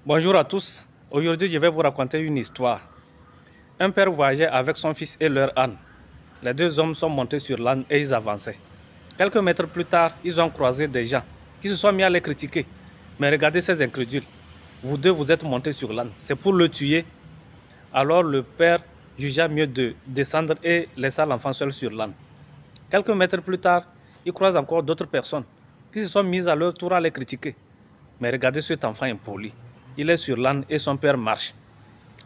Bonjour à tous. Aujourd'hui, je vais vous raconter une histoire. Un père voyageait avec son fils et leur âne. Les deux hommes sont montés sur l'âne et ils avançaient. Quelques mètres plus tard, ils ont croisé des gens qui se sont mis à les critiquer. Mais regardez ces incrédules. Vous deux, vous êtes montés sur l'âne. C'est pour le tuer. Alors le père jugea mieux de descendre et laissa l'enfant seul sur l'âne. Quelques mètres plus tard, il croise encore d'autres personnes qui se sont mises à leur tour à les critiquer. Mais regardez cet enfant impoli. Il est sur l'âne et son père marche.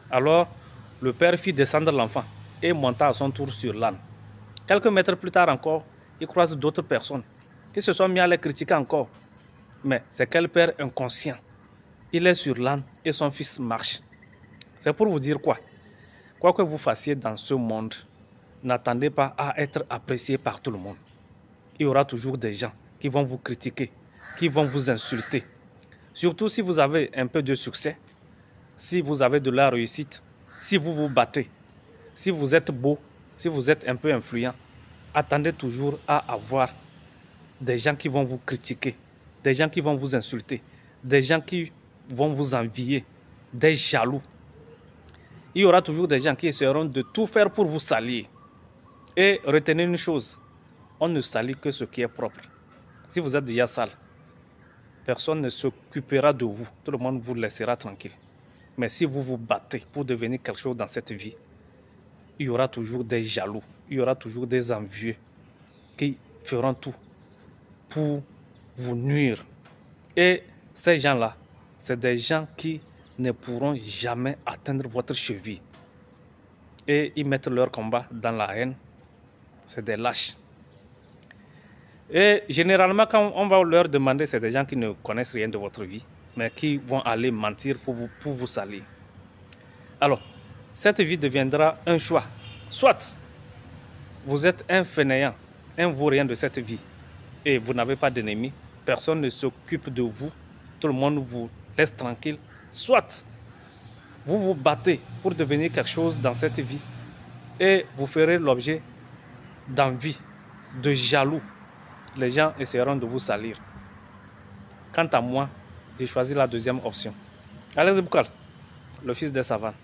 Alors, le père fit descendre l'enfant et monta à son tour sur l'âne. Quelques mètres plus tard encore, il croise d'autres personnes qui se sont mis à les critiquer encore. Mais c'est quel père inconscient. Il est sur l'âne et son fils marche. C'est pour vous dire quoi? Quoi que vous fassiez dans ce monde, n'attendez pas à être apprécié par tout le monde. Il y aura toujours des gens qui vont vous critiquer, qui vont vous insulter. Surtout si vous avez un peu de succès, si vous avez de la réussite, si vous vous battez, si vous êtes beau, si vous êtes un peu influent, attendez toujours à avoir des gens qui vont vous critiquer, des gens qui vont vous insulter, des gens qui vont vous envier, des jaloux. Il y aura toujours des gens qui essaieront de tout faire pour vous salir. Et retenez une chose, on ne salit que ce qui est propre. Si vous êtes déjà sale, personne ne s'occupera de vous. Tout le monde vous laissera tranquille. Mais si vous vous battez pour devenir quelque chose dans cette vie, il y aura toujours des jaloux, il y aura toujours des envieux qui feront tout pour vous nuire. Et ces gens-là, c'est des gens qui ne pourront jamais atteindre votre cheville. Et ils mettent leur combat dans la haine. C'est des lâches. Et généralement, quand on va leur demander, c'est des gens qui ne connaissent rien de votre vie, mais qui vont aller mentir pour vous salir. Alors, cette vie deviendra un choix. Soit vous êtes un fainéant, un vaurien de cette vie, et vous n'avez pas d'ennemis, personne ne s'occupe de vous, tout le monde vous laisse tranquille. Soit vous vous battez pour devenir quelque chose dans cette vie, et vous ferez l'objet d'envie, de jaloux. Les gens essaieront de vous salir. Quant à moi, j'ai choisi la deuxième option. Alex Boukal, le fils des savanes.